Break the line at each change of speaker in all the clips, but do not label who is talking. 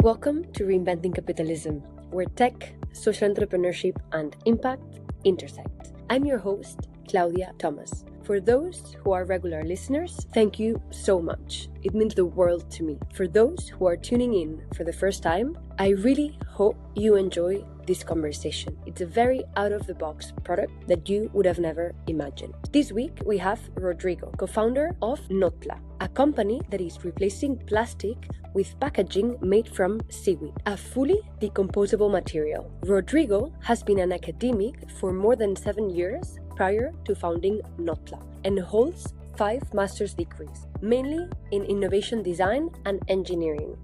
Welcome to Reinventing Capitalism, where tech, social entrepreneurship, and impact intersect. I'm your host, Claudia Thomas. For those who are regular listeners, thank you so much. It means the world to me. For those who are tuning in for the first time, I really hope you enjoy this conversation. It's a very out-of-the-box product that you would have never imagined. This week, we have Rodrigo, co-founder of Notpla, a company that is replacing plastic with packaging made from seaweed, a fully decomposable material. Rodrigo has been an academic for more than 7 years prior to founding Nautla and holds 5 master's degrees, mainly in innovation design and engineering.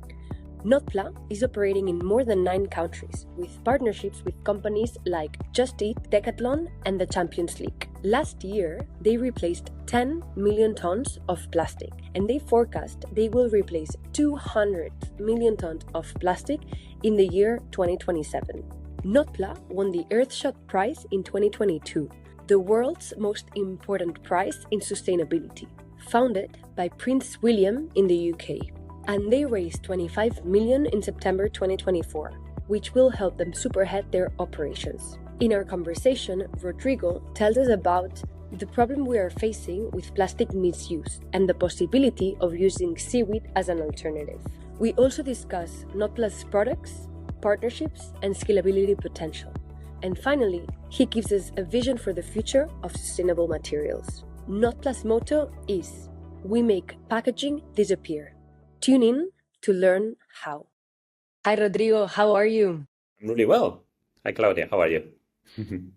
Notpla is operating in more than 9 countries, with partnerships with companies like Just Eat, Decathlon, and the Champions League. Last year, they replaced 10 million tons of plastic, and they forecast they will replace 200 million tons of plastic in the year 2027. Notpla won the EarthShot prize in 2022, the world's most important prize in sustainability, founded by Prince William in the UK. And they raised 25 million in September 2024, which will help them superhead their operations. In our conversation, Rodrigo tells us about the problem we are facing with plastic misuse and the possibility of using seaweed as an alternative. We also discuss Notpla's products, partnerships, and scalability potential. And finally, he gives us a vision for the future of sustainable materials. Notpla's motto is, "We make packaging disappear." Tune in to learn how. Hi, Rodrigo. How are you?
I'm really well. Hi, Claudia. How are you?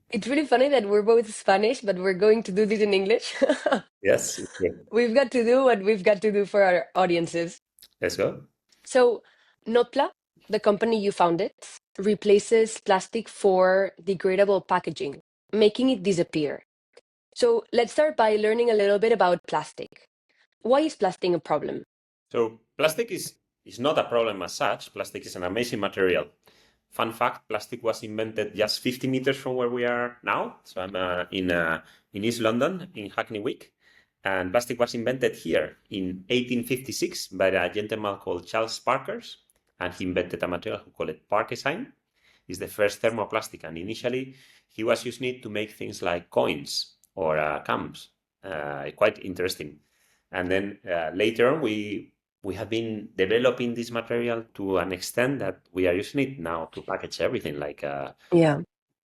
It's really funny that we're both Spanish, but we're going to do this in English.
Yes. Yeah.
We've got to do what we've got to do for our audiences.
Let's go.
So, Notpla, the company you founded, replaces plastic for degradable packaging, making it disappear. So, let's start by learning a little bit about plastic. Why is plastic a problem?
So plastic is not a problem as such. Plastic is an amazing material. Fun fact, plastic was invented just 50 meters from where we are now. So I'm in East London, in Hackney Wick. And plastic was invented here in 1856 by a gentleman called Charles Parkers. And he invented a material who called it Parkesine. It's the first thermoplastic. And initially, he was using it to make things like coins or cams. Quite interesting. And then later on, we have been developing this material to an extent that we are using it now to package everything like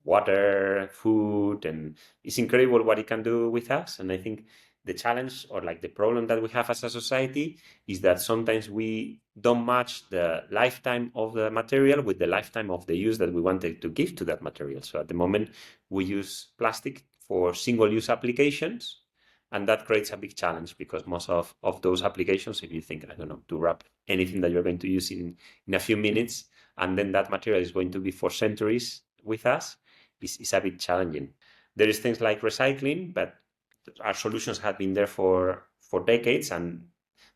water, food, and it's incredible what it can do with us. And I think the challenge or like the problem that we have as a society is that sometimes we don't match the lifetime of the material with the lifetime of the use that we wanted to give to that material. So at the moment, we use plastic for single-use applications. And that creates a big challenge because most of those applications, if you think, I don't know, to wrap anything that you're going to use in a few minutes, and then that material is going to be for centuries with us, is a bit challenging. There is things like recycling, but our solutions have been there for decades, and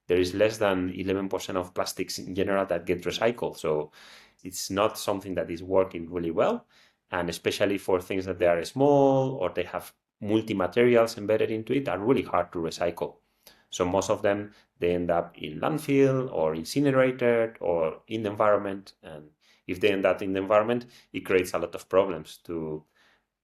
there is less than 11% of plastics in general that get recycled. So it's not something that is working really well, and especially for things that they are small or they have multi-materials embedded into it are really hard to recycle. So most of them, they end up in landfill or incinerated or in the environment. And if they end up in the environment, it creates a lot of problems to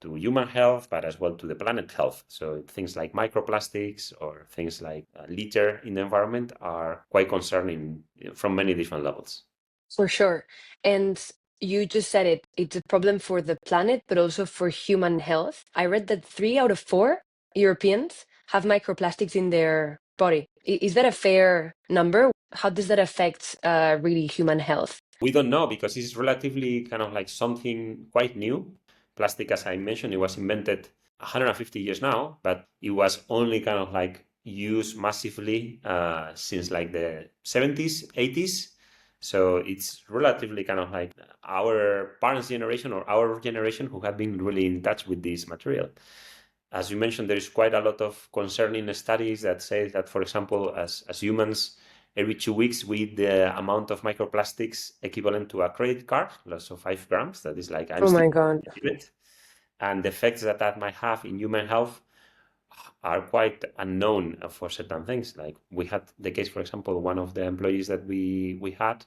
human health, but as well to the planet health. So things like microplastics or things like litter in the environment are quite concerning from many different levels.
For sure. And you just said it, it's a problem for the planet, but also for human health. I read that 3 out of 4 Europeans have microplastics in their body. Is that a fair number? How does that affect really human health?
We don't know because it's relatively kind of like something quite new. Plastic, as I mentioned, it was invented 150 years now, but it was only kind of like used massively since like the 70s, 80s. So it's relatively kind of like our parents' generation or our generation who have been really in touch with this material. As you mentioned, there is quite a lot of concerning studies that say that, for example, as humans, every 2 weeks we eat the amount of microplastics equivalent to a credit card, so 5 grams. That is like,
Oh my God.
and the effects that that might have in human health are quite unknown for certain things. Like we had the case, for example, one of the employees that we had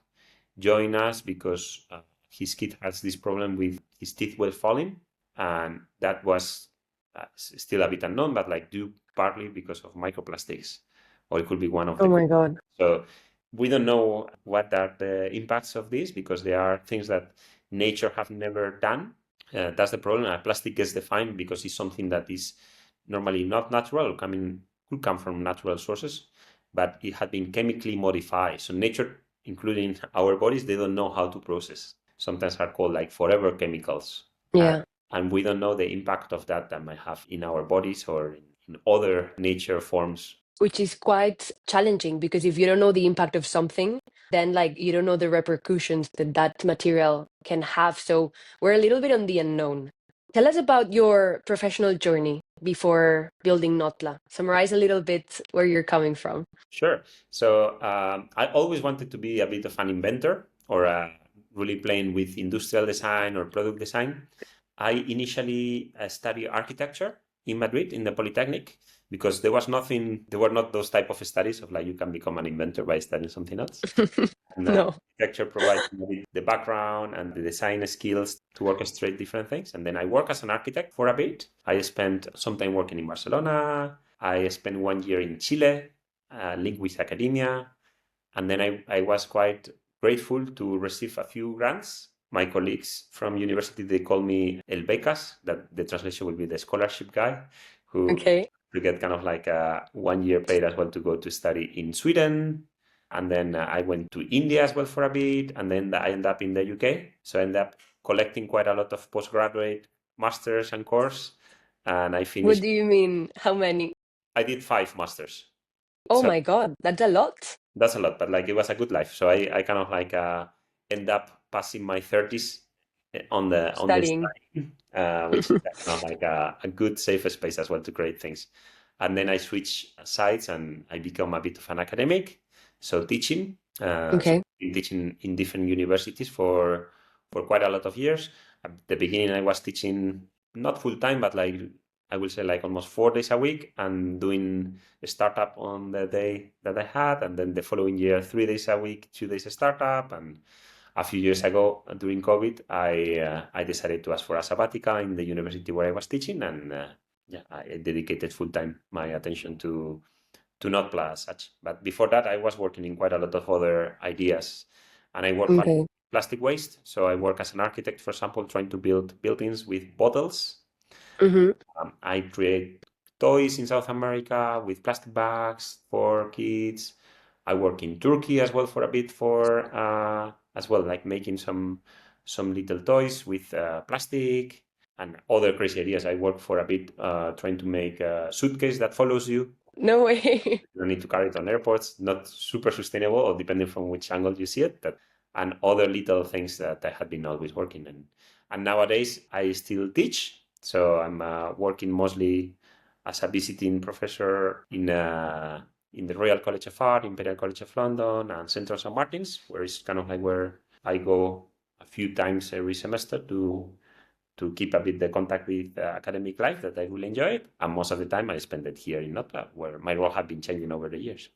joined us because his kid has this problem with his teeth well falling, and that was still a bit unknown, but like due partly because of microplastics, or it could be one of the.
Oh my God.
So we don't know what are the impacts of this because they are things that nature have never done. That's the problem. Plastic gets defined because it's something that is normally not natural, could come from natural sources, but it had been chemically modified. So nature, including our bodies, they don't know how to process. Sometimes are called like forever chemicals.
Yeah.
And we don't know the impact of that might have in our bodies or in other nature forms.
Which is quite challenging because if you don't know the impact of something, then like you don't know the repercussions that that material can have. So we're a little bit on the unknown. Tell us about your professional journey before building Notla. Summarize a little bit where you're coming from.
Sure. So I always wanted to be a bit of an inventor or really playing with industrial design or product design. I initially studied architecture in Madrid in the Polytechnic because there were not those type of studies of like you can become an inventor by studying something else. And
No.
architecture provides me the background and the design skills to orchestrate different things. And then I work as an architect for a bit. I spent some time working in Barcelona. I spent 1 year in Chile, linked with academia. And then I was quite grateful to receive a few grants. My colleagues from university, they call me El Becas, that the translation will be the scholarship guy, who
Okay.
to get kind of like a 1 year paid as well to go to study in Sweden. And then I went to India as well for a bit. And then I ended up in the UK. So I ended up collecting quite a lot of postgraduate masters and course. And I
What
finished,
do you mean? How many?
I did 5 masters.
Oh
So
my God, that's a lot.
that's a lot, but like it was a good life. So I kind of like end up passing my 30s on the
Studying.
study, which is kind of like a good safe space as well to create things. And then I switch sides and I become a bit of an academic, so teaching. So
Okay.
I've been teaching in different universities for quite a lot of years. At the beginning, I was teaching not full time, but like I will say like almost 4 days a week and doing a startup on the day that I had. And then the following year, 3 days a week, 2 days a startup. And a few years ago during COVID, I decided to ask for a sabbatical in the university where I was teaching. And I dedicated full time my attention to Notpla as such. But before that, I was working in quite a lot of other ideas. And I work
Okay.
plastic waste. So I work as an architect, for example, trying to build buildings with bottles.
Mm-hmm.
I create toys in South America with plastic bags for kids. I work in Turkey as well for a bit for as well, like making some little toys with plastic and other crazy ideas. I work for a bit trying to make a suitcase that follows you.
No way.
You don't need to carry it on airports. Not super sustainable, or depending from which angle you see it. And other little things that I had been always working in. And nowadays I still teach. So I'm working mostly as a visiting professor in the Royal College of Art, Imperial College of London, and Central St. Martin's, where it's kind of like where I go a few times every semester to keep a bit the contact with academic life that I really enjoy. And most of the time I spend it here in Notpla, where my role has been changing over the years.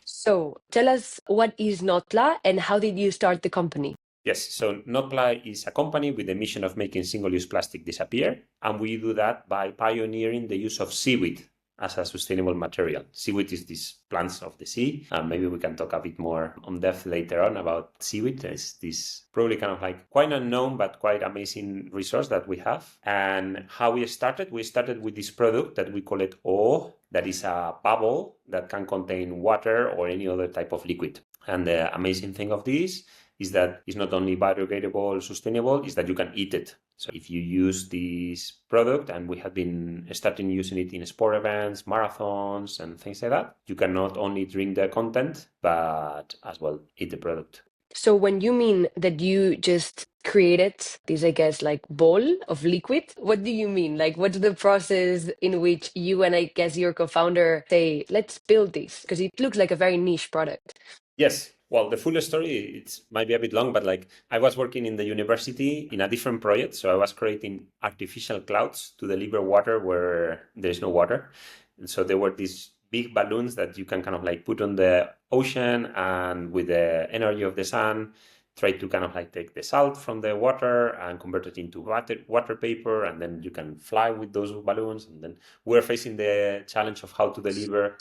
So tell us, what is Notla and how did you start the company?
Yes, so Notpla is a company with the mission of making single-use plastic disappear, and we do that by pioneering the use of seaweed as a sustainable material. Seaweed is these plants of the sea. Maybe we can talk a bit more on depth later on about seaweed. It's this probably kind of like quite unknown but quite amazing resource that we have. And how we started with this product that we call it O, that is a bubble that can contain water or any other type of liquid. And the amazing thing of this is that it's not only biodegradable, sustainable, is that you can eat it. So if you use this product, and we have been starting using it in sport events, marathons, and things like that, you can not only drink the content, but as well eat the product.
So when you mean that you just created this, I guess, like ball of liquid, what do you mean? Like, what's the process in which you and I guess your co-founder say, let's build this? Because it looks like a very niche product.
Yes. Well, the full story, it might be a bit long, but like I was working in the university in a different project. So I was creating artificial clouds to deliver water where there's no water. And so there were these big balloons that you can kind of like put on the ocean, and with the energy of the sun, try to kind of like take the salt from the water and convert it into water paper, and then you can fly with those balloons. And then we're facing the challenge of how to deliver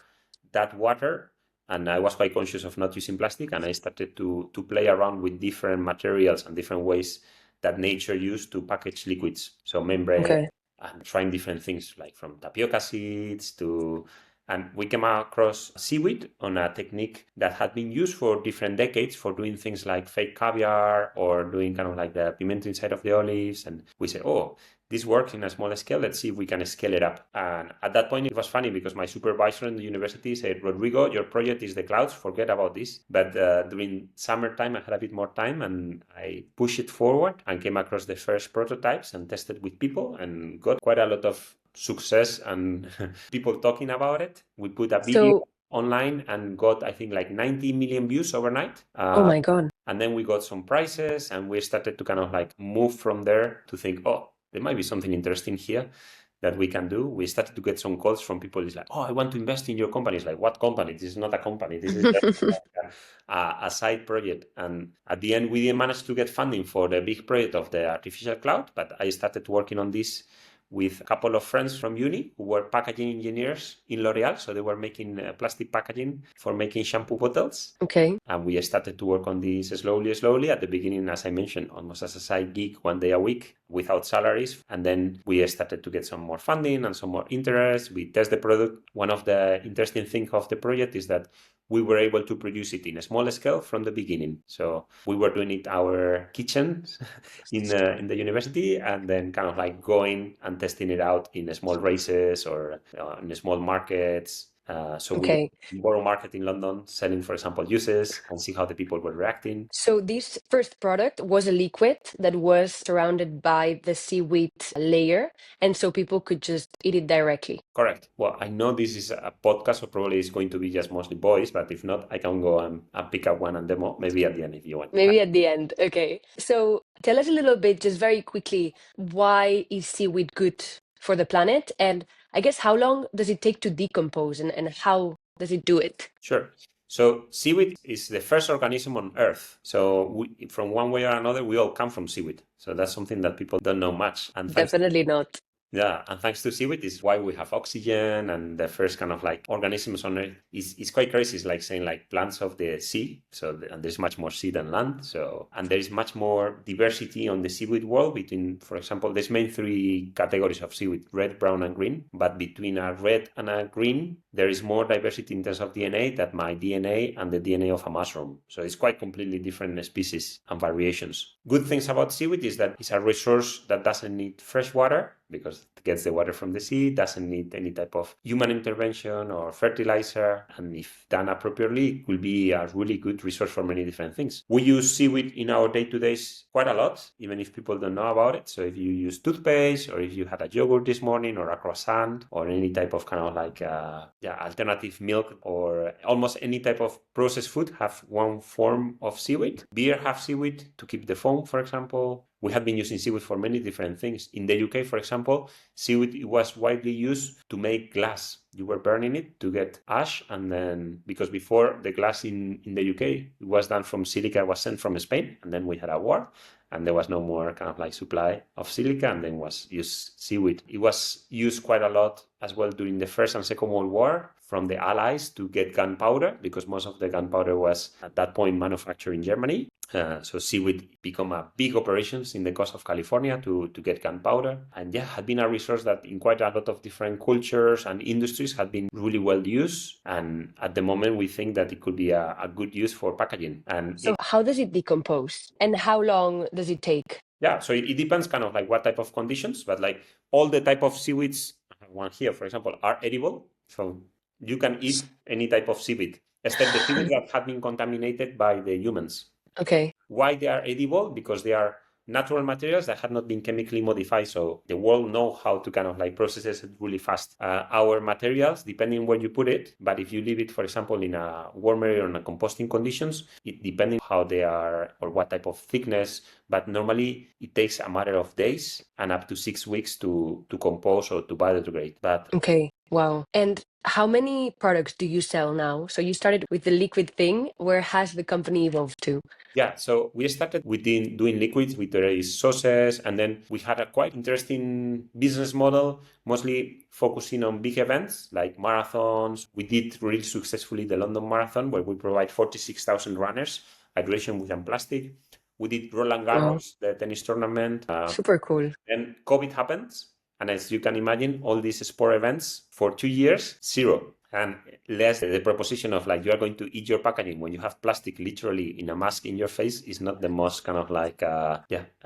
that water. And I was quite conscious of not using plastic, and I started to play around with different materials and different ways that nature used to package liquids. So membrane, and trying different things like from tapioca seeds to, and we came across seaweed on a technique that had been used for different decades for doing things like fake caviar or doing kind of like the pimento inside of the olives. And we said, oh, this works in a small scale. Let's see if we can scale it up. And at that point, it was funny because my supervisor in the university said, Rodrigo, your project is the clouds. Forget about this. But during summertime, I had a bit more time and I pushed it forward and came across the first prototypes and tested with people and got quite a lot of success and people talking about it. We put a video online and got, I think, like 90 million views overnight.
Oh my God.
And then we got some prizes and we started to kind of like move from there to think, oh, there might be something interesting here that we can do. We started to get some calls from people. It's like, oh, I want to invest in your company. It's like, what company? This is not a company. This is just a side project. And at the end, we didn't manage to get funding for the big project of the artificial cloud, but I started working on this with a couple of friends from uni who were packaging engineers in L'Oreal. So they were making plastic packaging for making shampoo bottles.
Okay.
And we started to work on this slowly. At the beginning, as I mentioned, almost as a side gig, 1 day a week without salaries. And then we started to get some more funding and some more interest. We test the product. One of the interesting things of the project is that we were able to produce it in a small scale from the beginning. So we were doing it our kitchens in the university, and then kind of like going and testing it out in small races or in small markets. We borrow market in London, selling, for example, juices and see how the people were reacting.
So this first product was a liquid that was surrounded by the seaweed layer, and so people could just eat it directly.
Correct. Well, I know this is a podcast, so probably it's going to be just mostly boys, but if not, I can go and pick up one and demo maybe at the end if you want.
Maybe at the end. Okay. So tell us a little bit, just very quickly, why is seaweed good for the planet? And I guess how long does it take to decompose and how does it do it?
Sure. So seaweed is the first organism on Earth. So from one way or another, we all come from seaweed. So that's something that people don't know much. And
definitely not.
Yeah, and thanks to seaweed is why we have oxygen, and the first kind of like organisms on Earth is quite crazy. It's like saying like plants of the sea. And there's much more sea than land. And there is much more diversity on the seaweed world between, for example, there's main 3 categories of seaweed: red, brown, and green. But between a red and a green, there is more diversity in terms of DNA than my DNA and the DNA of a mushroom. So it's quite completely different species and variations. Good things about seaweed is that it's a resource that doesn't need fresh water, because it gets the water from the sea, doesn't need any type of human intervention or fertilizer. And if done appropriately, it will be a really good resource for many different things. We use seaweed in our day-to-days quite a lot, even if people don't know about it. So if you use toothpaste, or if you had a yogurt this morning, or a croissant, or any type of kind of like alternative milk, or almost any type of processed food have one form of seaweed. Beer have seaweed to keep the foam, for example. We have been using seaweed for many different things. In the UK, for example, seaweed was widely used to make glass. You were burning it to get ash, and then, because before the glass in the UK, it was done from silica, was sent from Spain, and then we had a war, and there was no more kind of like supply of silica, and then was used seaweed. It was used quite a lot as well during the First and Second World War from the Allies to get gunpowder, because most of the gunpowder was at that point manufactured in Germany. So seaweed become a big operations in the coast of California to get gunpowder. And had been a resource that in quite a lot of different cultures and industries had been really well used. And at the moment, we think that it could be a good use for packaging. And
so how does it decompose? And how long does it take?
Yeah, so it depends kind of like what type of conditions, but like all the type of seaweeds, one here, for example, are edible. So you can eat any type of seaweed, except the seaweed that have been contaminated by the humans.
Okay.
Why they are edible? Because they are natural materials that have not been chemically modified. So the world know how to kind of like process it really fast. Our materials, depending where you put it, but if you leave it, for example, in a warm area or in a composting conditions, it depending how they are or what type of thickness, but normally it takes a matter of days and up to 6 weeks to compose or to biodegrade. But
okay. Wow. And How many products do you sell now? So you started with the liquid thing. Where has the company evolved to?
Yeah, so we started with doing liquids with the sauces, and then we had a quite interesting business model, mostly focusing on big events like marathons. We did really successfully the London Marathon, where we provide 46,000 runners hydration without plastic. We did Roland
Wow,
Garros, the tennis tournament.
super cool.
Then COVID happens, and as you can imagine, all these sport events for 2 years, zero. And less the proposition of like you are going to eat your packaging when you have plastic literally in a mask in your face is not the most kind of like a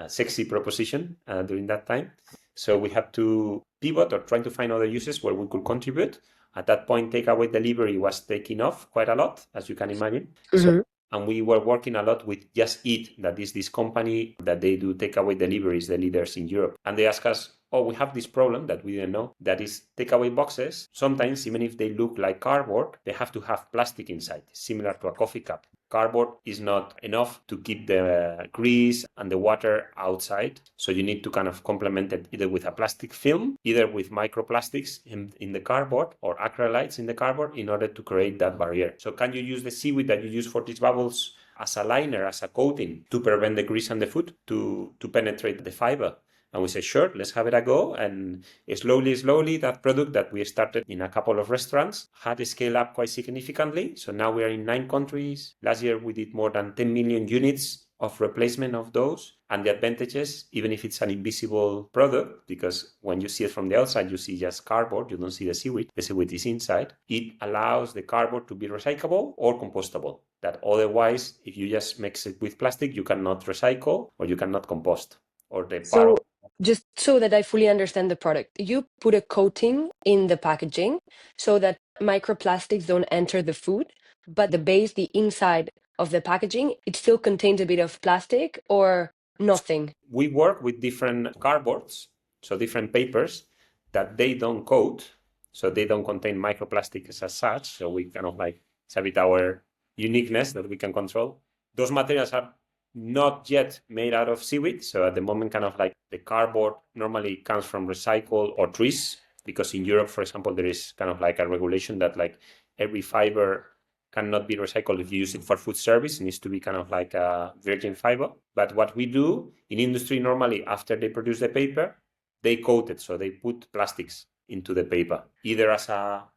sexy proposition during that time. So we had to pivot or trying to find other uses where we could contribute. At that point, takeaway delivery was taking off quite a lot, as you can imagine. So and we were working a lot with Just Eat, that is this company that they do takeaway deliveries, the leaders in Europe. And they ask us, oh, we have this problem that we didn't know, that is takeaway boxes. Sometimes, even if they look like cardboard, they have to have plastic inside, similar to a coffee cup. Cardboard is not enough to keep the grease and the water outside. So you need to kind of complement it either with a plastic film, either with microplastics in the cardboard or acrylites in the cardboard in order to create that barrier. So can you use the seaweed that you use for these bubbles as a liner, as a coating to prevent the grease on the food to penetrate the fiber? And we said, sure, let's have it a go. And slowly, that product that we started in a couple of restaurants had scaled up quite significantly. So now we are in 9 countries. Last year, we did more than 10 million units of replacement of those. And the advantages, even if it's an invisible product, because when you see it from the outside, you see just cardboard, you don't see the seaweed. The seaweed is inside. It allows the cardboard to be recyclable or compostable. That otherwise, if you just mix it with plastic, you cannot recycle or you cannot compost. Or the
So just so that I fully understand the product, you put a coating in the packaging so that microplastics don't enter the food, but the base, the inside of the packaging, it still contains a bit of plastic or nothing.
We work with different cardboards, so different papers that they don't coat, so they don't contain microplastics as such. So we kind of like, it's a bit our uniqueness that we can control. Those materials are not yet made out of seaweed. So at the moment, kind of like the cardboard normally comes from recycle or trees, because in Europe, for example, there is kind of like a regulation that like every fiber cannot be recycled if you use it for food service. It needs to be kind of like a virgin fiber. But what we do in industry normally, after they produce the paper, they coat it. So they put plastics into the paper, either as a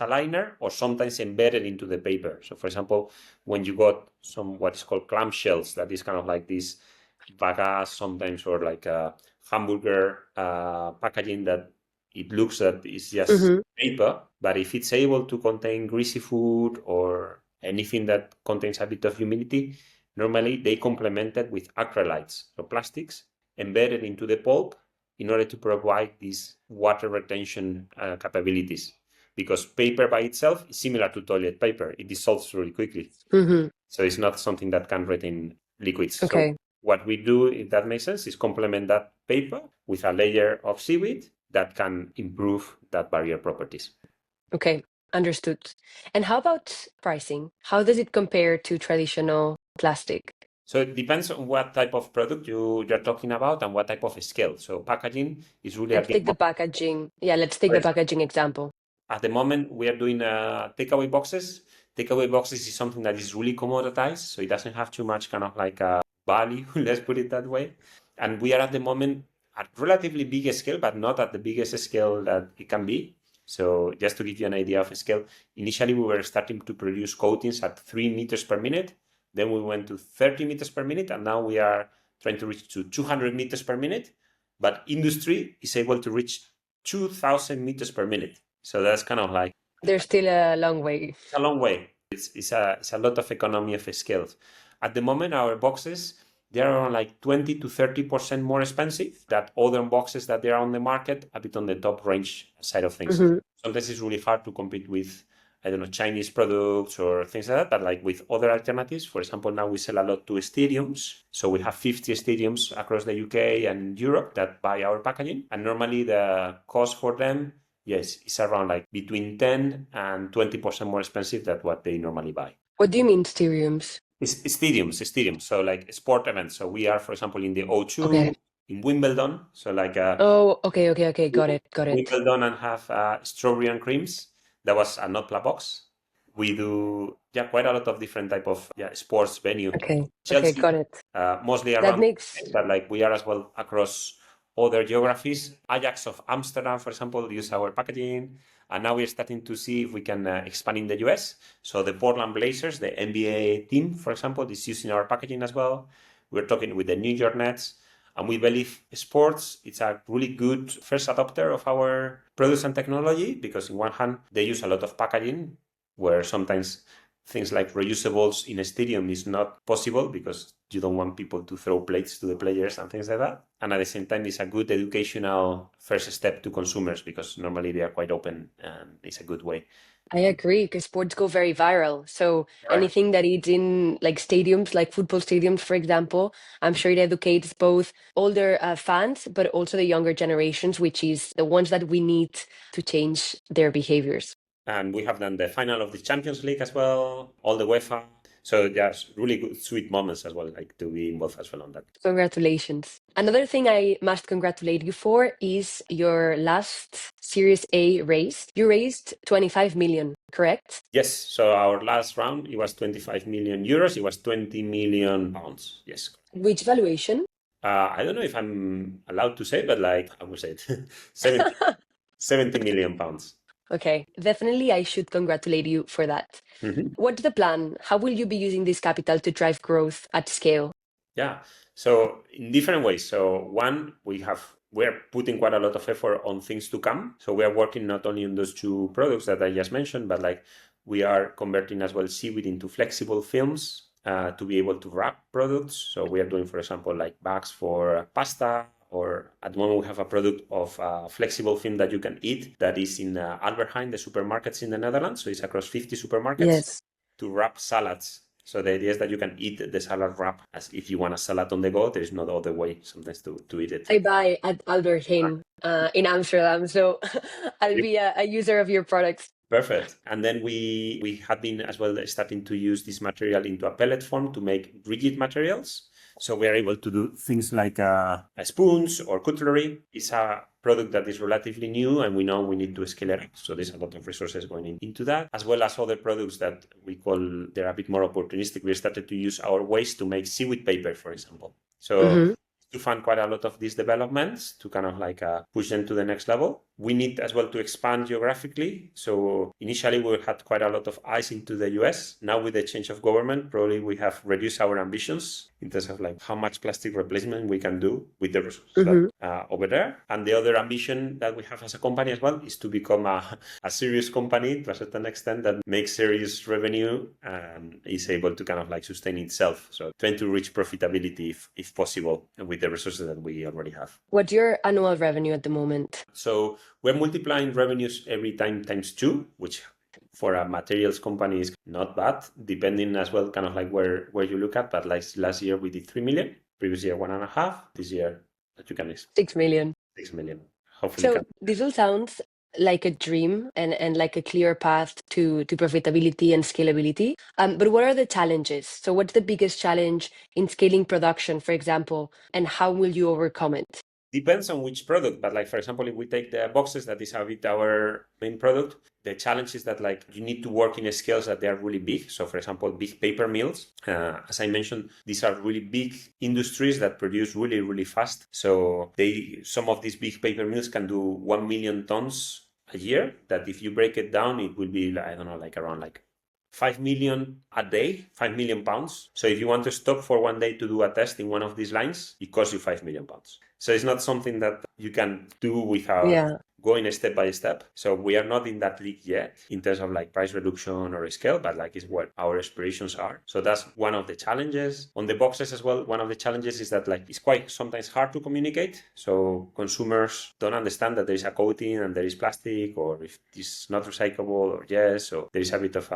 liner or sometimes embedded into the paper. So for example, when you got some what is called clamshells, that is kind of like this bagasse sometimes, or like a hamburger packaging that it looks that it's just paper, but if it's able to contain greasy food or anything that contains a bit of humidity, normally they complement it with acrylites, so plastics embedded into the pulp in order to provide these water retention capabilities. Because paper by itself is similar to toilet paper. It dissolves really quickly. So it's not something that can retain liquids.
Okay.
So what we do, if that makes sense, is complement that paper with a layer of seaweed that can improve that barrier properties.
Okay, understood. And how about pricing? How does it compare to traditional plastic?
So it depends on what type of product you're talking about and what type of scale. So packaging is really
Let's take the packaging. Yeah, let's take the packaging example.
At the moment, we are doing takeaway boxes. Takeaway boxes is something that is really commoditized, so it doesn't have too much kind of like a value, let's put it that way. And we are at the moment at relatively big scale, but not at the biggest scale that it can be. So just to give you an idea of scale, initially we were starting to produce coatings at 3 meters per minute. Then we went to 30 meters per minute, and now we are trying to reach to 200 meters per minute. But industry is able to reach 2,000 meters per minute. So that's kind of like...
There's still a long way.
It's a long way. It's a lot of economy of scale. At the moment, our boxes, they are around like 20 to 30% more expensive than other boxes that they are on the market, a bit on the top range side of things. Sometimes it's really hard to compete with, I don't know, Chinese products or things like that, but like with other alternatives. For example, now we sell a lot to stadiums. So we have 50 stadiums across the UK and Europe that buy our packaging. And normally the cost for them, yes, it's around like between 10 and 20% more expensive than what they normally buy.
What do you mean stadiums?
It's stadiums. So like sport events. So we are, for example, in the O2, in Wimbledon. So like...
okay. Got it.
Wimbledon and have strawberry and creams. That was a Notpla box. We do quite a lot of different type of sports venue.
Okay. Okay,
Chelsea,
got it.
mostly
That
around,
makes
but like we are as well across other geographies. Ajax of Amsterdam, for example, use our packaging. And now we're starting to see if we can expand in the US. So the Portland Blazers, the NBA team, for example, is using our packaging as well. We're talking with the New York Nets. And we believe sports, it's a really good first adopter of our products and technology, because in one hand, they use a lot of packaging, where sometimes things like reusables in a stadium is not possible because you don't want people to throw plates to the players and things like that. And at the same time, it's a good educational first step to consumers, because normally they are quite open and it's a good way.
I agree, because sports go very viral. So anything that is in like stadiums, like football stadiums, for example, I'm sure it educates both older fans, but also the younger generations, which is the ones that we need to change their behaviors.
And we have done the final of the Champions League as well, all the UEFA. So just really good, sweet moments as well, like to be involved as well on that.
Congratulations. Another thing I must congratulate you for is your last Series A raise. You raised 25 million, correct?
Yes. So our last round, it was 25 million euros. It was 20 million pounds. Yes.
Which valuation?
I don't know if I'm allowed to say, but like I would say it, 70 million pounds.
Okay, definitely I should congratulate you for that. What's the plan? How will you be using this capital to drive growth at scale?
Yeah. So in different ways. So one, we're putting quite a lot of effort on things to come. So we are working not only on those two products that I just mentioned, but like we are converting as well Seaweed into flexible films to be able to wrap products. So we are doing, for example, like bags for pasta, or at the moment we have a product of flexible film that you can eat that is in Albert Heijn, the supermarkets in the Netherlands. So it's across 50 supermarkets.
Yes.
To wrap salads. So the idea is that you can eat the salad wrap as if you want a salad on the go. There is no other way sometimes to eat it.
I buy at Albert Heijn in Amsterdam, so I'll be a user of your products.
Perfect. And then we have been as well starting to use this material into a pellet form to make rigid materials. So we are able to do things like spoons or cutlery. It's a product that is relatively new, and we know we need to scale it up. So there's a lot of resources going into that, as well as other products that we call, they're a bit more opportunistic. We started to use our waste to make seaweed paper, for example. So to fund quite a lot of these developments to kind of like push them to the next level. We need as well to expand geographically. So initially we had quite a lot of eyes into the US. Now with the change of government, probably we have reduced our ambitions in terms of like how much plastic replacement we can do with the resources over there. And the other ambition that we have as a company as well is to become a serious company to a certain extent that makes serious revenue and is able to kind of like sustain itself. So trying to reach profitability if possible with the resources that we already have.
What's your annual revenue at the moment?
So we're multiplying revenues every time times 2, which for a materials company is not bad, depending as well kind of like where you look at. But like last year we did 3 million, previous year 1.5, this year that you can
6 million.
6 million. Hopefully.
So this all sounds like a dream and like a clear path to profitability and scalability. But what are the challenges? So what's the biggest challenge in scaling production, for example, and how will you overcome it?
Depends on which product, but like for example, if we take the boxes, that is a bit our main product, the challenge is that like you need to work in scales that they are really big. So for example, big paper mills, as I mentioned, these are really big industries that produce really, really fast. So some of these big paper mills can do 1 million tons a year, that if you break it down, it will be, I don't know, like around like 5 million a day, 5 million pounds. So if you want to stop for one day to do a test in one of these lines, it costs you 5 million pounds. So it's not something that you can do without going step by step. So we are not in that league yet in terms of like price reduction or scale, but like it's what our aspirations are. So that's one of the challenges. On the boxes as well, one of the challenges is that like it's quite sometimes hard to communicate. So consumers don't understand that there is a coating and there is plastic, or if it's not recyclable or yes. So there is a bit of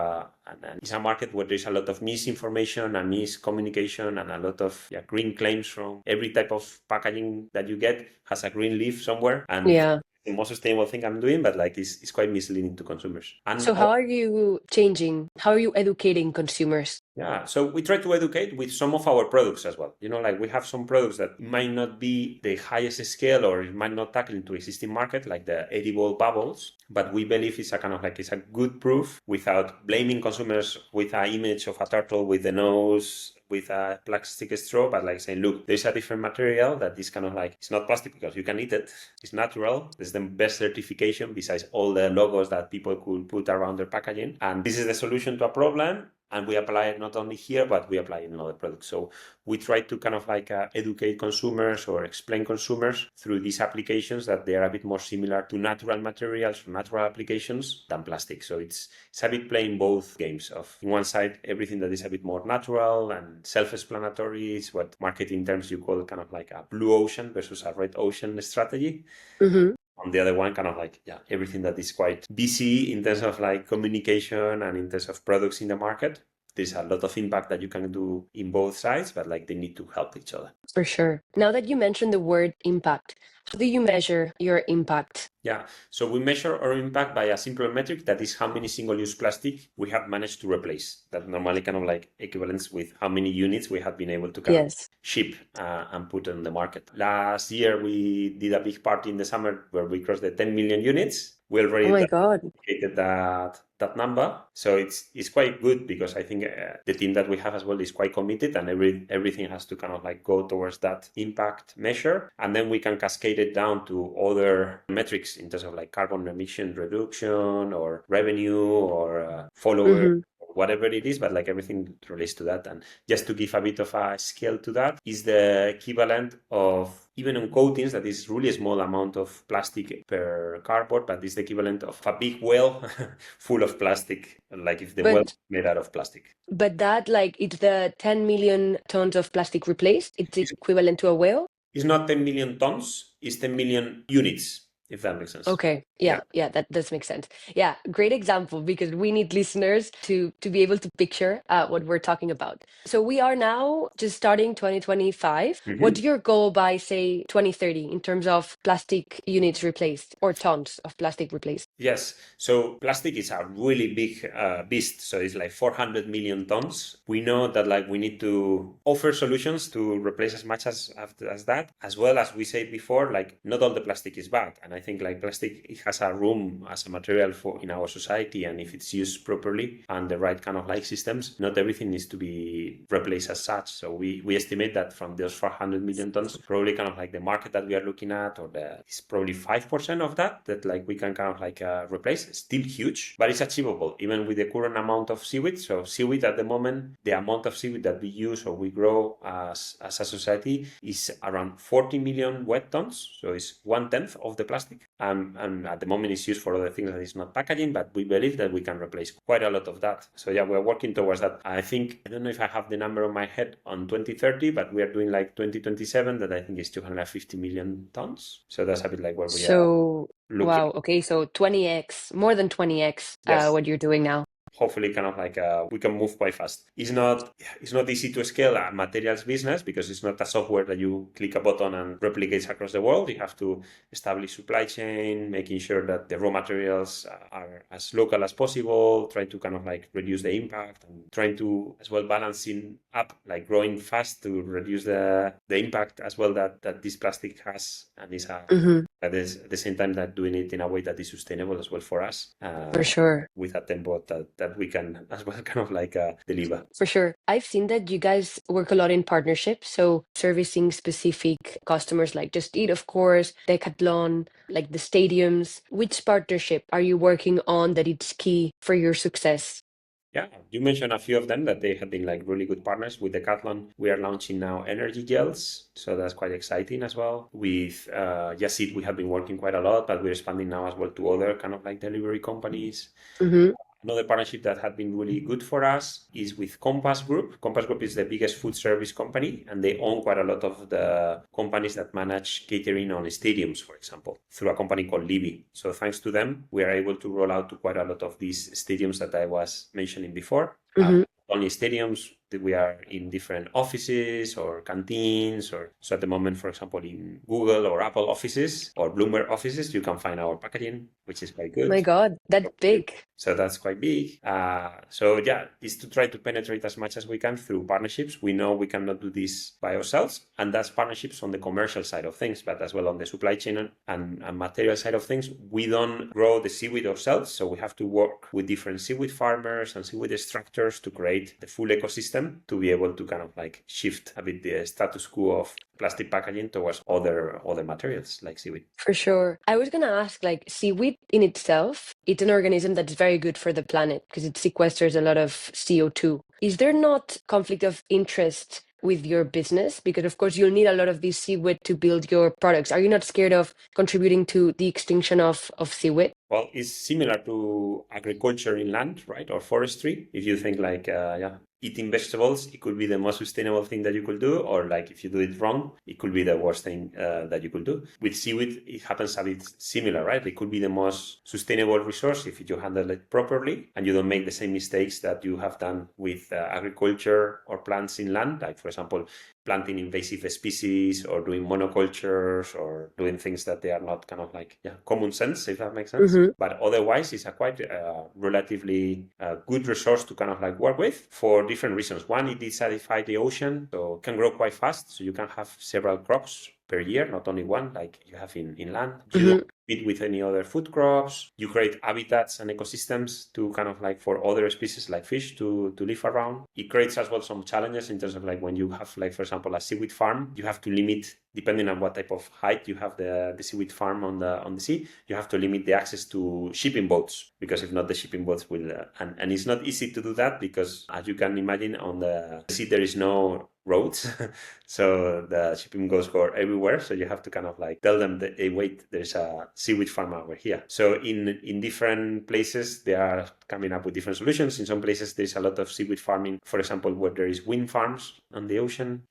it's a market where there's a lot of misinformation and miscommunication and a lot of green claims from every type of packaging that you get has a green leaf somewhere. And the most sustainable thing I'm doing, but like it's quite misleading to consumers. And
so how are you changing? How are you educating consumers?
Yeah, so we try to educate with some of our products as well. You know, like we have some products that might not be the highest scale or it might not tackle into existing market, like the edible bubbles. but we believe it's a kind of like, it's a good proof without blaming consumers with an image of a turtle with the nose with a plastic straw, but like saying, look, there's a different material that is kind of like, it's not plastic because you can eat it. It's natural. It's the best certification besides all the logos that people could put around their packaging. And this is the solution to a problem. And we apply it not only here, but we apply it in other products. So we try to kind of like educate consumers or explain consumers through these applications that they are a bit more similar to natural materials or natural applications than plastic. So it's a bit playing both games of, in one side, everything that is a bit more natural and self-explanatory is what marketing terms you call kind of like a blue ocean versus a red ocean strategy.
Mm-hmm.
On the other one, kind of like, yeah, everything that is quite busy in terms of like communication and in terms of products in the market. There's a lot of impact that you can do in both sides, but like they need to help each other.
For sure. Now that you mentioned the word impact, how do you measure your impact?
Yeah, so we measure our impact by a simple metric that is how many single-use plastic we have managed to replace. That normally kind of like equivalents with how many units we have been able to kind of ship and put on the market. Last year, we did a big party in the summer where we crossed the 10 million units. We already dedicated that number. So it's quite good because I think the team that we have as well is quite committed and everything has to kind of like go towards that impact measure. And then we can cascade it down to other metrics in terms of like carbon emission reduction or revenue or follower, whatever it is, but like everything relates to that. And just to give a bit of a scale to that is the equivalent of, even on coatings, that is really a small amount of plastic per cardboard, but it's the equivalent of a big well full of plastic, like if the well is made out of plastic.
But that, like, it's the 10 million tons of plastic replaced? It's equivalent to a whale?
It's not 10 million tons, it's 10 million units. If that makes sense.
Okay. Yeah, that does make sense. Yeah, great example because we need listeners to be able to picture what we're talking about. So we are now just starting 2025. What's your goal by, say, 2030 in terms of plastic units replaced or tons of plastic replaced?
Yes. So plastic is a really big beast. So it's like 400 million tons. We know that like we need to offer solutions to replace as much as that, as well as we said before, like not all the plastic is bad. And I think like plastic, it has a room as a material for in our society, and if it's used properly and the right kind of like systems, not everything needs to be replaced as such. So we estimate that from those 400 million tons, probably kind of like the market that we are looking at, or it's probably 5% of that like we can kind of like replace. It's still huge, but it's achievable even with the current amount of seaweed. So seaweed at the moment, the amount of seaweed that we use or we grow as a society is around 40 million wet tons. So it's 1/10 of the plastic. And at the moment it's used for other things that is not packaging, but we believe that we can replace quite a lot of that. So yeah, we're working towards that. I don't know if I have the number on my head on 2030, but we are doing like 2027 that I think is 250 million tons. So that's a bit like where we are looking.
Wow, okay, so 20x, more than 20x what you're doing now.
Hopefully kind of like we can move quite fast. It's not easy to scale a materials business because it's not a software that you click a button and replicates across the world. You have to establish supply chain, making sure that the raw materials are as local as possible, trying to kind of like reduce the impact and trying to as well balancing up, like growing fast to reduce the impact as well that this plastic has, and is at the same time that doing it in a way that is sustainable as well for us.
For sure.
With a tempo that we can as well kind of like deliver.
For sure. I've seen that you guys work a lot in partnerships, so servicing specific customers like Just Eat, of course, Decathlon, like the stadiums. Which partnership are you working on that it's key for your success?
Yeah, you mentioned a few of them that they have been like really good partners. With Decathlon, we are launching now energy gels, so that's quite exciting as well. With Just Eat, we have been working quite a lot, but we're expanding now as well to other kind of like delivery companies. Another partnership that had been really good for us is with Compass Group. Compass Group is the biggest food service company, and they own quite a lot of the companies that manage catering on stadiums, for example, through a company called Libby. So thanks to them, we are able to roll out to quite a lot of these stadiums that I was mentioning before. Not only stadiums, we are in different offices or canteens, or so at the moment, for example, in Google or Apple offices or Bloomberg offices, you can find our packaging, which is quite good.
My God, that's big.
So that's quite big. So yeah, is to try to penetrate as much as we can through partnerships. We know we cannot do this by ourselves, and that's partnerships on the commercial side of things, but as well on the supply chain and material side of things. We don't grow the seaweed ourselves, so we have to work with different seaweed farmers and seaweed extractors to create the full ecosystem to be able to kind of like shift a bit the status quo of plastic packaging towards other materials like seaweed.
For sure. I was going to ask, like, seaweed in itself, it's an organism that's very good for the planet because it sequesters a lot of CO2. Is there not conflict of interest with your business? Because, of course, you'll need a lot of this seaweed to build your products. Are you not scared of contributing to the extinction of seaweed?
Well, it's similar to agriculture inland, right? Or forestry. If you think like, eating vegetables, it could be the most sustainable thing that you could do, or like if you do it wrong, it could be the worst thing that you could do. With seaweed, it happens a bit similar, right? It could be the most sustainable resource if you handle it properly and you don't make the same mistakes that you have done with agriculture or plants inland, like for example, planting invasive species or doing monocultures or doing things that they are not kind of like common sense, if that makes sense.
Mm-hmm.
But otherwise, it's a quite relatively good resource to kind of like work with for different reasons. One, it desacidifies the ocean, so it can grow quite fast. So you can have several crops per year, not only one like you have in land. You don't compete with any other food crops. You create habitats and ecosystems to kind of like for other species like fish to live around. It creates as well some challenges in terms of like when you have like, for example, a seaweed farm, you have to limit, depending on what type of height you have the seaweed farm on the sea, you have to limit the access to shipping boats, because if not, the shipping boats will and it's not easy to do that because, as you can imagine, on the sea there is no roads, so the shipping boats go everywhere. So you have to kind of like tell them that, hey, wait, there's a seaweed farm over here. So in different places they are coming up with different solutions. In some places there's a lot of seaweed farming, for example, where there is wind farms on the ocean.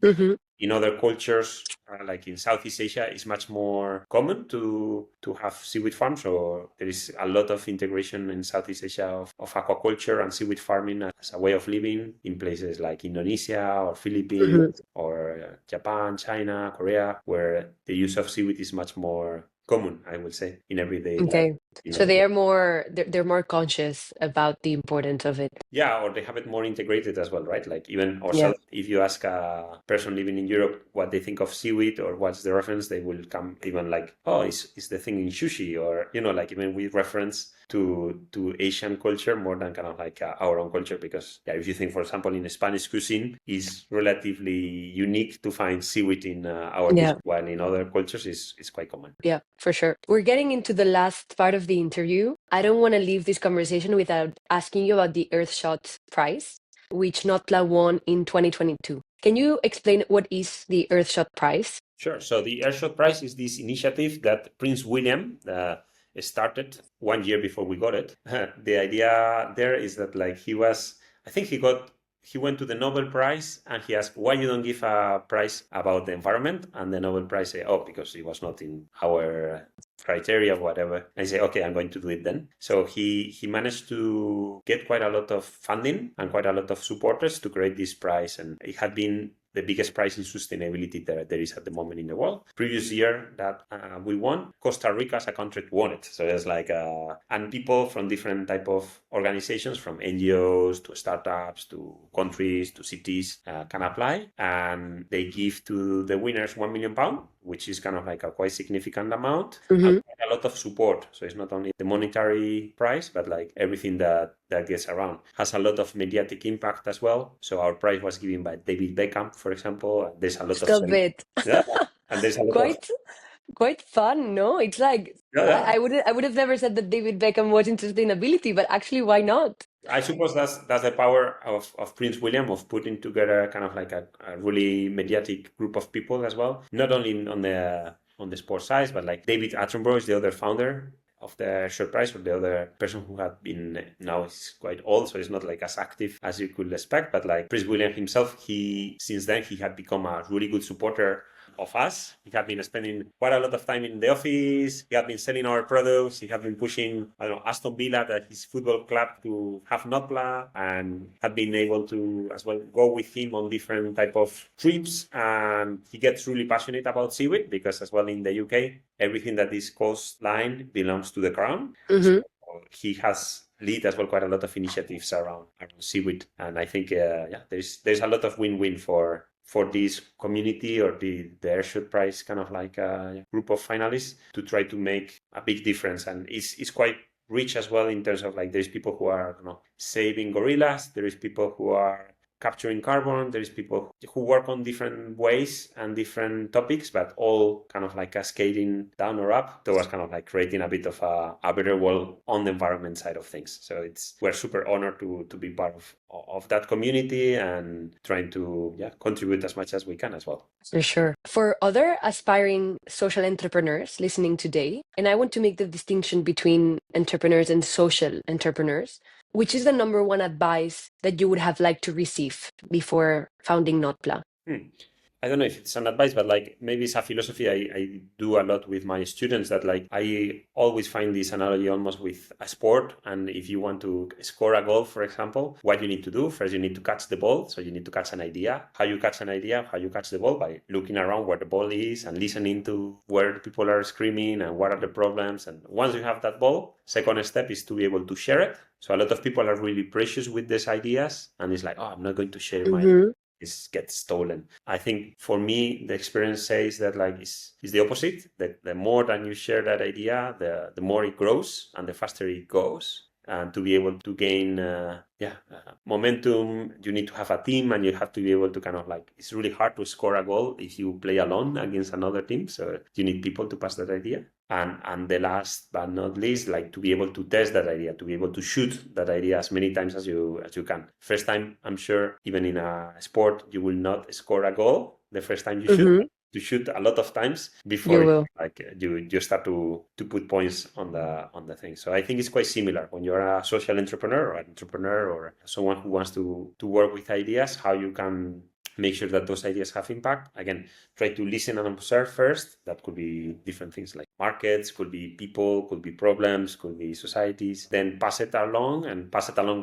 In other cultures, like in Southeast Asia, it's much more common to have seaweed farms. So there is a lot of integration in Southeast Asia of aquaculture and seaweed farming as a way of living in places like Indonesia or Philippines or Japan, China, Korea, where the use of seaweed is much more common, I would say, in everyday life.
So they are they're more conscious about the importance of it.
Yeah, or they have it more integrated as well, right? Like even ourselves, if you ask a person living in Europe what they think of seaweed or what's the reference, they will come even like, oh, it's the thing in sushi, or, like even we reference to Asian culture more than kind of like our own culture, because if you think, for example, in Spanish cuisine, is relatively unique to find seaweed in our dish, while in other cultures it's quite common.
Yeah, for sure. We're getting into the last part of the interview. I don't want to leave this conversation without asking you about the EarthShot prize, which Notpla won in 2022. Can you explain what is the EarthShot prize?
Sure. So the EarthShot prize is this initiative that Prince William started 1 year before we got it. The idea there is that like he went to the Nobel Prize and he asked, why you don't give a prize about the environment? And the Nobel Prize said, oh, because it was not in our criteria or whatever. And he said, okay, I'm going to do it then. So he managed to get quite a lot of funding and quite a lot of supporters to create this prize. And it had been the biggest prize in sustainability that there is at the moment in the world. Previous year that we won, Costa Rica as a country won it. So it's like, and people from different type of organizations, from NGOs to startups to countries to cities can apply, and they give to the winners £1 million, which is kind of like a quite significant amount, and a lot of support. So it's not only the monetary prize, but like everything that gets around. Has a lot of mediatic impact as well. So our prize was given by David Beckham, for example. There's a lot
Stop
of
it.
Yeah, and there's a lot
quite fun, no? It's like I would have never said that David Beckham was in sustainability, but actually, why not?
I suppose that's the power of Prince William, of putting together kind of like a really mediatic group of people as well. Not only on the sports side, but like David Attenborough is the other founder of the short prize, or the other person who had been, now is quite old, so he's not like as active as you could expect, but like Prince William himself, since then he had become a really good supporter of us. He had been spending quite a lot of time in the office. He had been selling our products. He had been pushing, I don't know, Aston Villa, that his football club, to have Notpla, and had been able to as well go with him on different type of trips. And he gets really passionate about seaweed because as well in the UK, everything that is coastline belongs to the crown. So he has lead as well quite a lot of initiatives around seaweed, and I think there's a lot of win-win for this community or the EarthShot prize kind of like a group of finalists to try to make a big difference. And it's quite rich as well in terms of like there's people who are saving gorillas, there is people who are capturing carbon, there is people who work on different ways and different topics, but all kind of like cascading down or up towards kind of like creating a bit of a better world on the environment side of things. So we're super honored to be part of that community and trying to contribute as much as we can as well.
For sure. For other aspiring social entrepreneurs listening today, and I want to make the distinction between entrepreneurs and social entrepreneurs, which is the number one advice that you would have liked to receive before founding Notpla?
I don't know if it's an advice, but like maybe it's a philosophy I do a lot with my students, that like I always find this analogy almost with a sport. And if you want to score a goal, for example, what you need to do first, you need to catch the ball. So you need to catch an idea. How you catch an idea, how you catch the ball, by looking around where the ball is and listening to where people are screaming and what are the problems. And once you have that ball, second step is to be able to share it. So a lot of people are really precious with these ideas, and it's like, oh, I'm not going to share my it gets stolen. I think for me, the experience says that like is the opposite. That the more that you share that idea, the more it grows and the faster it goes. And to be able to gain momentum, you need to have a team, and you have to be able to kind of like, it's really hard to score a goal if you play alone against another team. So you need people to pass that idea. And the last but not least, like to be able to test that idea, to be able to shoot that idea as many times as you can. First time, I'm sure, even in a sport, you will not score a goal the first time you shoot. To shoot a lot of times before you start to put points on the thing. So I think it's quite similar when you're a social entrepreneur or an entrepreneur or someone who wants to work with ideas, how you can make sure that those ideas have impact. Again, try to listen and observe first. That could be different things like markets, could be people, could be problems, could be societies. Then pass it along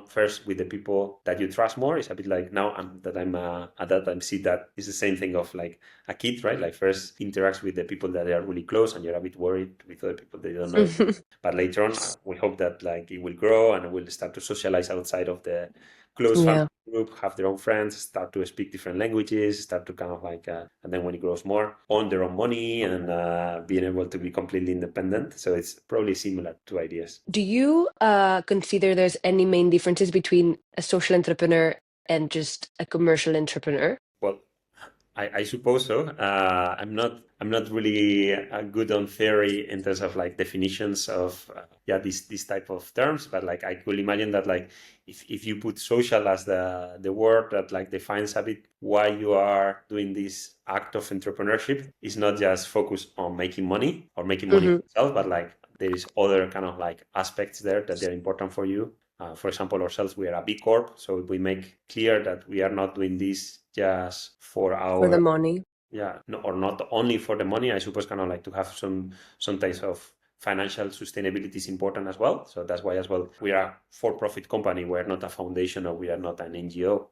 first with the people that you trust more. It's a bit like now I'm adult, I see that it's the same thing of like a kid, right? Like first interacts with the people that are really close, and you're a bit worried with other people that you don't know. But later on, we hope that like it will grow and it will start to socialize outside of the close family group, have their own friends, start to speak different languages, start to kind of like, and then when it grows more, own their own money and being able to be completely independent. So it's probably similar to ideas.
Do you consider there's any main differences between a social entrepreneur and just a commercial entrepreneur?
Well, I suppose so. I'm not really good on theory in terms of like definitions of these type of terms, but like I could imagine that like if you put social as the word that like defines a bit why you are doing this act of entrepreneurship, is not just focused on making money or making money for yourself, but like there is other kind of like aspects there that they're important for you. For example, ourselves, we are a B Corp, so we make clear that we are not doing this just for
the money.
Or not only for the money. I suppose kind of like to have some types of financial sustainability is important as well. So that's why as well we are a for-profit company. We're not a foundation or we are not an NGO.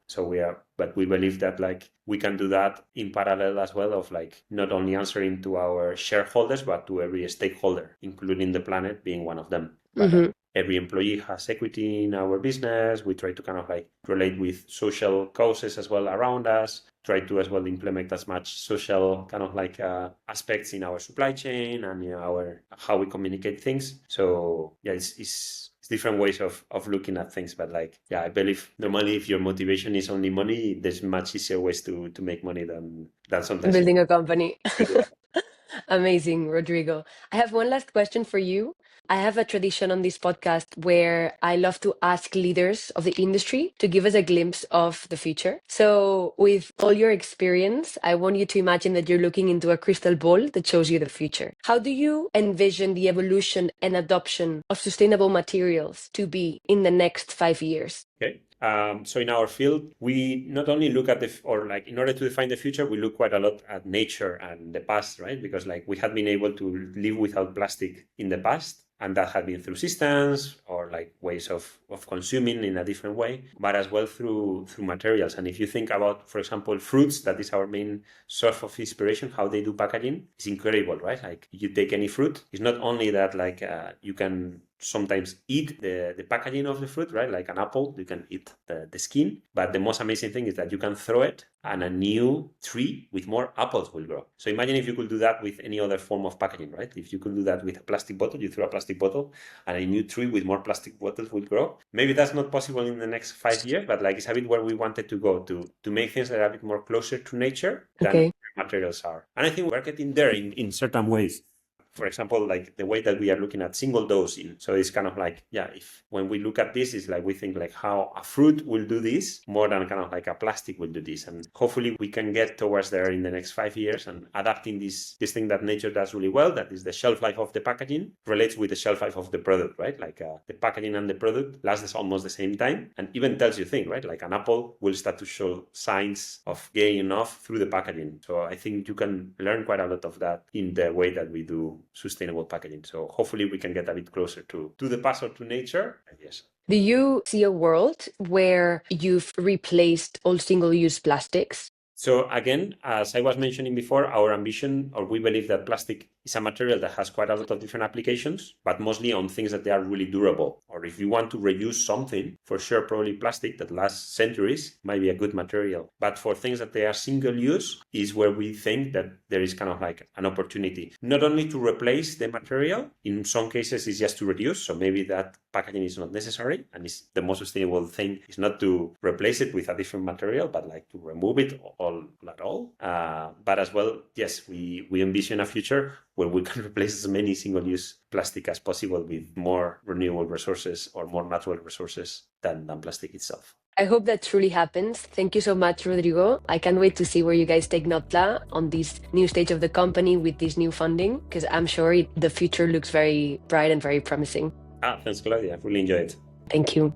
But we believe that like we can do that in parallel as well, of like not only answering to our shareholders, but to every stakeholder, including the planet being one of them. But every employee has equity in our business. We try to kind of like relate with social causes as well around us, try to as well implement as much social kind of like aspects in our supply chain and in how we communicate things. So it's different ways of looking at things. But like, I believe normally if your motivation is only money, there's much easier ways to make money than sometimes
building a company. Amazing, Rodrigo. I have one last question for you. I have a tradition on this podcast where I love to ask leaders of the industry to give us a glimpse of the future. So with all your experience, I want you to imagine that you're looking into a crystal ball that shows you the future. How do you envision the evolution and adoption of sustainable materials to be in the next 5 years?
Okay. So in our field, we not only look at in order to define the future, we look quite a lot at nature and the past, right? Because like we had been able to live without plastic in the past, and that had been through systems or like ways of consuming in a different way, but as well through materials. And if you think about, for example, fruits, that is our main source of inspiration, how they do packaging is incredible, right? Like if you take any fruit, it's not only that like you can sometimes eat the packaging of the fruit, right? Like an apple, you can eat the skin, but the most amazing thing is that you can throw it and a new tree with more apples will grow. So imagine if you could do that with any other form of packaging, right? If you could do that with a plastic bottle, you throw a plastic bottle and a new tree with more plastic bottles will grow. Maybe that's not possible in the next 5 years, but like it's a bit where we wanted to go to make things that are a bit more closer to nature than materials are. And I think we're getting there in certain ways. For example, like the way that we are looking at single dosing. So it's kind of like, if when we look at this, it's like we think like how a fruit will do this more than kind of like a plastic will do this. And hopefully we can get towards there in the next 5 years and adapting this thing that nature does really well, that is the shelf life of the packaging, relates with the shelf life of the product, right? Like the packaging and the product lasts almost the same time and even tells you things, right? Like an apple will start to show signs of getting off through the packaging. So I think you can learn quite a lot of that in the way that we do sustainable packaging. So hopefully we can get a bit closer to the past or to nature. Yes.
Do you see a world where you've replaced all single-use plastics?
So again, as I was mentioning before, our ambition, or we believe that plastic is a material that has quite a lot of different applications, but mostly on things that they are really durable. Or if you want to reuse something, for sure, probably plastic that lasts centuries might be a good material. But for things that they are single use is where we think that there is kind of like an opportunity, not only to replace the material, in some cases it's just to reduce. So maybe that packaging is not necessary and it's the most sustainable thing is not to replace it with a different material, but like to remove it all at all. But as well, yes, we envision a future where we can replace as many single-use plastic as possible with more renewable resources or more natural resources than plastic itself.
I hope that truly happens. Thank you so much, Rodrigo. I can't wait to see where you guys take Notpla on this new stage of the company with this new funding, because I'm sure the future looks very bright and very promising.
Thanks, Claudia. I've really enjoyed it.
Thank you.